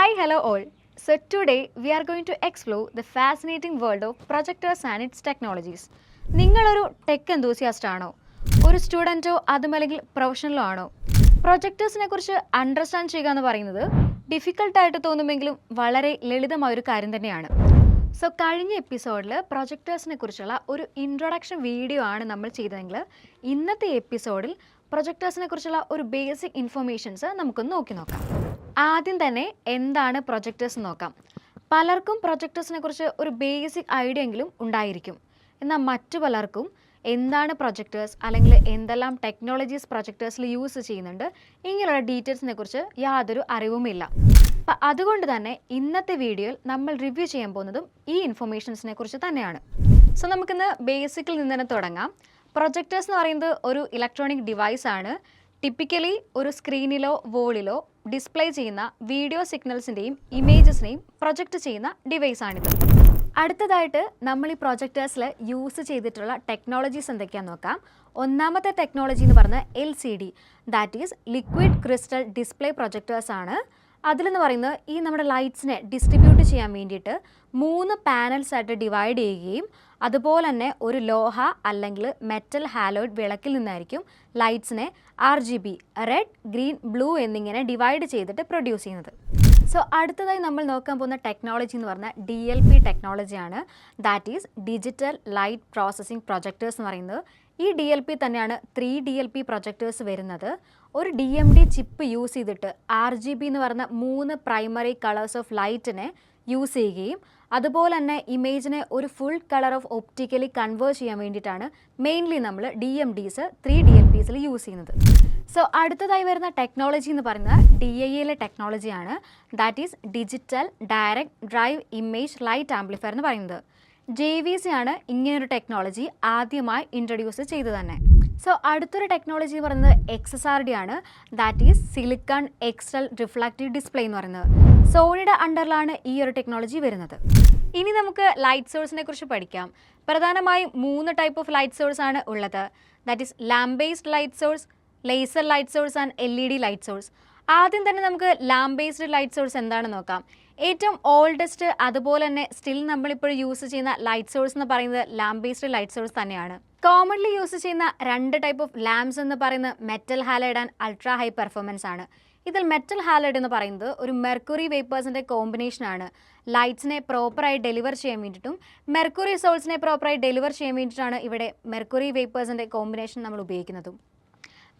Hi, hello all. So today we are going to explore the fascinating world of projectors and its technologies. നിങ്ങളൊരു tech enthusiast ആണോ? ഒരു സ്റ്റുഡൻറ്റോ അതുമല്ലെങ്കിൽ പ്രൊഫഷണലോ ആണോ? പ്രൊജക്ടേഴ്സിനെ കുറിച്ച് understand ചെയ്യുക എന്ന് പറയുന്നത് ഡിഫിക്കൽട്ടായിട്ട് തോന്നുമെങ്കിലും വളരെ ലളിതമായൊരു കാര്യം തന്നെയാണ്. സോ കഴിഞ്ഞ എപ്പിസോഡിൽ പ്രൊജക്ടേഴ്സിനെ കുറിച്ചുള്ള ഒരു ഇൻട്രൊഡക്ഷൻ വീഡിയോ ആണ് നമ്മൾ ചെയ്തതെങ്കിൽ ഇന്നത്തെ എപ്പിസോഡിൽ പ്രൊജക്ടേഴ്സിനെ കുറിച്ചുള്ള ഒരു ബേസിക് ഇൻഫർമേഷൻസ് നമുക്കൊന്ന് നോക്കാം. ആദ്യം തന്നെ എന്താണ് പ്രൊജക്ടേഴ്സ് നോക്കാം. പലർക്കും പ്രൊജക്ടേഴ്സിനെ കുറിച്ച് ഒരു ബേസിക് ഐഡിയ എങ്കിലും ഉണ്ടായിരിക്കും. എന്നാൽ മറ്റു പലർക്കും എന്താണ് പ്രൊജക്ടേഴ്സ് അല്ലെങ്കിൽ എന്തെല്ലാം ടെക്നോളജീസ് പ്രൊജക്ടേഴ്സിൽ യൂസ് ചെയ്യുന്നുണ്ട് ഇങ്ങനെയുള്ള ഡീറ്റെയിൽസിനെ കുറിച്ച് യാതൊരു അറിവുമില്ല. അപ്പം അതുകൊണ്ട് തന്നെ ഇന്നത്തെ വീഡിയോയിൽ നമ്മൾ റിവ്യൂ ചെയ്യാൻ പോകുന്നതും ഈ ഇൻഫർമേഷൻസിനെ കുറിച്ച് തന്നെയാണ്. സോ നമുക്കിന്ന് ബേസിക്കിൽ നിന്ന് തന്നെ തുടങ്ങാം. പ്രൊജക്ടേഴ്സ് എന്ന് പറയുന്നത് ഒരു ഇലക്ട്രോണിക് ഡിവൈസ് ആണ്. ടിപ്പിക്കലി ഒരു സ്ക്രീനിലോ വോളിലോ ഡിസ്പ്ലേ ചെയ്യുന്ന വീഡിയോ സിഗ്നൽസിൻ്റെയും ഇമേജസിനെയും പ്രൊജക്റ്റ് ചെയ്യുന്ന ഡിവൈസാണിത്. അടുത്തതായിട്ട് നമ്മൾ ഈ പ്രൊജക്ടേഴ്സിൽ യൂസ് ചെയ്തിട്ടുള്ള ടെക്നോളജീസ് എന്തൊക്കെയാണെന്ന് നോക്കാം. ഒന്നാമത്തെ ടെക്നോളജി എന്ന് പറഞ്ഞാൽ LCD, that is liquid crystal display projectors ആണ്. അതിലെന്ന് പറയുന്നത് ഈ നമ്മുടെ ലൈറ്റ്സിനെ ഡിസ്ട്രിബ്യൂട്ട് ചെയ്യാൻ വേണ്ടിയിട്ട് 3 പാനൽസ് ആയിട്ട് ഡിവൈഡ് ചെയ്യുകയും അതുപോലെ തന്നെ ഒരു ലോഹ അല്ലെങ്കിൽ മെറ്റൽ ഹാലോയിഡ് വിളക്കിൽ നിന്നായിരിക്കും ലൈറ്റ്സിനെ RGB റെഡ്, ഗ്രീൻ, ബ്ലൂ എന്നിങ്ങനെ ഡിവൈഡ് ചെയ്തിട്ട് പ്രൊഡ്യൂസ് ചെയ്യുന്നത്. സോ അടുത്തതായി നമ്മൾ നോക്കാൻ പോകുന്ന ടെക്നോളജി എന്ന് പറഞ്ഞാൽ DLP ടെക്നോളജിയാണ്. That is digital light processing projectors എന്ന് പറയുന്നത്. ഈ DLP തന്നെയാണ് 3DLP പ്രൊജക്ടേഴ്സ് വരുന്നത്. ഒരു DMD ചിപ്പ് യൂസ് ചെയ്തിട്ട് RGB എന്ന് പറയുന്ന 3 പ്രൈമറി കളേഴ്സ് ഓഫ് ലൈറ്റിനെ യൂസ് ചെയ്യുകയും അതുപോലെ തന്നെ ഇമേജിനെ ഒരു full colour of optically convert ചെയ്യാൻ വേണ്ടിയിട്ടാണ് മെയിൻലി നമ്മൾ DMDs 3DLPസിൽ യൂസ് ചെയ്യുന്നത്. സോ അടുത്തതായി വരുന്ന ടെക്നോളജി എന്ന് പറയുന്നത് DIA ടെക്നോളജിയാണ്. That is digital direct drive image light amplifier എന്ന് പറയുന്നത്. JVC ആണ് ഇങ്ങനൊരു ടെക്നോളജി ആദ്യമായി ഇൻട്രൊഡ്യൂസ് ചെയ്തു തന്നെ. സോ അടുത്തൊരു ടെക്നോളജി എന്ന് പറയുന്നത് XSRD ആണ്. That is silicon crystal reflective display എന്ന് പറയുന്നത്. സോണിയുടെ അണ്ടറിലാണ് ഈ ഒരു ടെക്നോളജി വരുന്നത്. ഇനി നമുക്ക് ലൈറ്റ് സോഴ്സിനെ കുറിച്ച് പഠിക്കാം. പ്രധാനമായും 3 ടൈപ്പ് ഓഫ് ലൈറ്റ് സോഴ്സ് ആണ് ഉള്ളത്. That is lamp based light source, laser light source and LED light source. ആദ്യം തന്നെ നമുക്ക് ലാമ്പ് ബേസ്ഡ് ലൈറ്റ് സോഴ്സ് എന്താണെന്ന് നോക്കാം. ഏറ്റവും ഓൾഡസ്റ്റ് അതുപോലെ തന്നെ സ്റ്റിൽ നമ്മളിപ്പോൾ യൂസ് ചെയ്യുന്ന ലൈറ്റ് സോഴ്സ് എന്ന് പറയുന്നത് ലാമ്പ് ബേസ്ഡ് ലൈറ്റ് സോഴ്സ് തന്നെയാണ്. കോമൺലി യൂസ് ചെയ്യുന്ന 2 ടൈപ്പ് ഓഫ് ലാംപ്സ് എന്ന് പറയുന്നത് metal halide and ultra high performance ആണ്. ഇതിൽ മെറ്റൽ ഹാലൈഡ് എന്ന് പറയുന്നത് ഒരു മെർക്കുറി വേപ്പേഴ്സിൻ്റെ കോമ്പിനേഷനാണ്. ലൈറ്റ്സിനെ പ്രോപ്പറായി ഡെലിവർ ചെയ്യാൻ വേണ്ടിയിട്ടും മെർക്കുറി സോൾസിനെ പ്രോപ്പറായി ഡെലിവർ ചെയ്യാൻ വേണ്ടിയിട്ടാണ് ഇവിടെ മെർക്കുറി വേപ്പേഴ്സിൻ്റെ കോമ്പിനേഷൻ നമ്മൾ ഉപയോഗിക്കുന്നതും.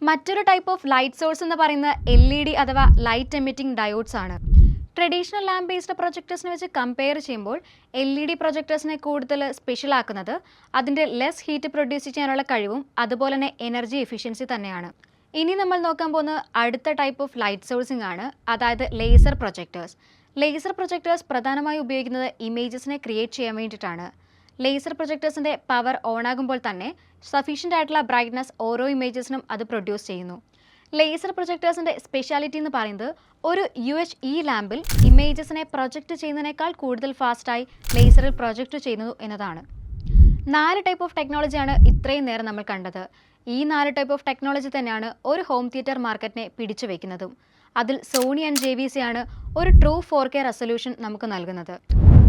മറ്റൊരു ടൈപ്പ് ഓഫ് ലൈറ്റ് സോഴ്സ് എന്ന് പറയുന്നത് LED അഥവാ ലൈറ്റ് എമിറ്റിംഗ് ഡയോഡ്സ് ആണ്. ട്രഡീഷണൽ ലാമ്പ് ബേസ്ഡ് പ്രൊജക്ടേഴ്സിനെ വെച്ച് കമ്പയർ ചെയ്യുമ്പോൾ LED പ്രൊജക്ടേഴ്സിനെ കൂടുതൽ സ്പെഷ്യൽ ആക്കുന്നത് അതിൻ്റെ ലെസ് ഹീറ്റ് പ്രൊഡ്യൂസ് ചെയ്യാനുള്ള കഴിവും അതുപോലെ തന്നെ എനർജി എഫിഷ്യൻസി തന്നെയാണ്. ഇനി നമ്മൾ നോക്കാൻ പോകുന്നത് അടുത്ത ടൈപ്പ് ഓഫ് ലൈറ്റ് സോഴ്സിംഗ് ആണ്, അതായത് ലേസർ പ്രൊജക്ടേഴ്സ്. ലേസർ പ്രൊജക്ടേഴ്സ് പ്രധാനമായും ഉപയോഗിക്കുന്നത് ഇമേജസിനെ ക്രിയേറ്റ് ചെയ്യാൻ വേണ്ടിയിട്ടാണ്. ലേസർ പ്രൊജക്ടേഴ്സിൻ്റെ പവർ ഓൺ ആകുമ്പോൾ തന്നെ സഫീഷ്യൻ്റ് ആയിട്ടുള്ള ബ്രൈറ്റ്നസ് ഓരോ ഇമേജസിനും അത് പ്രൊഡ്യൂസ് ചെയ്യുന്നു. ലേസർ പ്രൊജക്ടേഴ്സിൻ്റെ സ്പെഷ്യാലിറ്റി എന്ന് പറയുന്നത് ഒരു UHE ലാമ്പിൽ ഇമേജസിനെ പ്രൊജക്റ്റ് ചെയ്യുന്നതിനേക്കാൾ കൂടുതൽ ഫാസ്റ്റായി ലേസറിൽ പ്രൊജക്റ്റ് ചെയ്യുന്നു എന്നതാണ്. 4 ടൈപ്പ് ഓഫ് ടെക്നോളജിയാണ് ഇത്രയും നേരം നമ്മൾ കണ്ടത്. ഈ 4 ടൈപ്പ് ഓഫ് ടെക്നോളജി തന്നെയാണ് ഒരു ഹോം തിയേറ്റർ മാർക്കറ്റിനെ പിടിച്ചു വയ്ക്കുന്നതും. അതിൽ സോണി ആൻഡ് JVC ആണ് ഒരു ട്രൂ 4K റെസൊല്യൂഷൻ നമുക്ക് നൽകുന്നത്.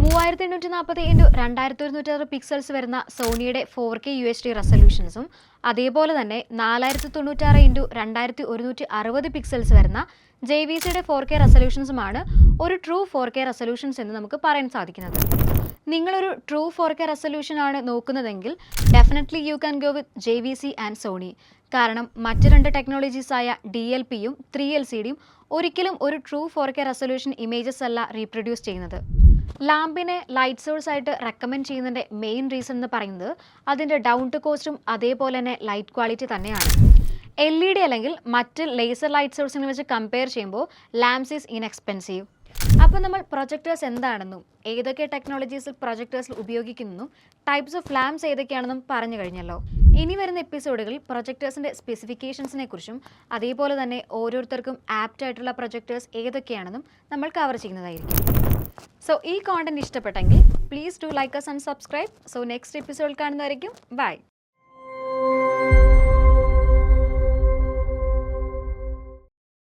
3840x2160 പിക്സൽസ് വരുന്ന സോണിയുടെ 4K UHD റെസൊല്യൂഷൻസും അതേപോലെ തന്നെ 4096x2160 പിക്സൽസ് വരുന്ന JVCയുടെ 4K റെസൊല്യൂഷൻസുമാണ് ഒരു ട്രൂ 4K റെസൊല്യൂഷൻസ് എന്ന് നമുക്ക് പറയാൻ സാധിക്കുന്നത്. നിങ്ങളൊരു ട്രൂ 4K റെസൊല്യൂഷൻ ആണ് നോക്കുന്നതെങ്കിൽ definitely you can go with JVC and Sony. കാരണം മറ്റ് 2 ടെക്നോളജീസായ DLPയും 3LCDയും ഒരിക്കലും ഒരു ട്രൂ 4K റെസൊല്യൂഷൻ ഇമേജസ് അല്ല റീപ്രൊഡ്യൂസ് ചെയ്യുന്നത്. ലാമ്പിനെ ലൈറ്റ് സോഴ്സ് ആയിട്ട് റെക്കമെൻഡ് ചെയ്യുന്നതിൻ്റെ മെയിൻ റീസൺ എന്ന് പറയുന്നത് അതിൻ്റെ ഡൗൺ ടു കോസ്റ്റും അതേപോലെ തന്നെ ലൈറ്റ് ക്വാളിറ്റി തന്നെയാണ്. LED അല്ലെങ്കിൽ മറ്റ് ലേസർ ലൈറ്റ് സോഴ്സിനെ വെച്ച് കമ്പയർ ചെയ്യുമ്പോൾ ലാംപ്സ് ഈസ് ഇൻഎക്സ്പെൻസീവ്. അപ്പോൾ നമ്മൾ പ്രൊജക്ടേഴ്സ് എന്താണെന്നും ഏതൊക്കെ ടെക്നോളജീസിൽ പ്രൊജക്ടേഴ്സിൽ ഉപയോഗിക്കുന്നു, ടൈപ്സ് ഓഫ് ലാംപ്സ് ഏതൊക്കെയാണെന്നും പറഞ്ഞു കഴിഞ്ഞല്ലോ. ഇനി വരുന്ന എപ്പിസോഡുകളിൽ പ്രൊജക്ടേഴ്സിൻ്റെ സ്പെസിഫിക്കേഷൻസിനെ കുറിച്ചും അതേപോലെ തന്നെ ഓരോരുത്തർക്കും ആപ്റ്റ് ആയിട്ടുള്ള പ്രൊജക്ടേഴ്സ് ഏതൊക്കെയാണെന്നും നമ്മൾ കവർ ചെയ്യുന്നതായിരിക്കും. സോ ഈ കോണ്ടന്റ് ഇഷ്ടപ്പെട്ടെങ്കിൽ please do like us and subscribe. So next എപ്പിസോഡിൽ കാണുന്നതായിരിക്കും. ബൈ.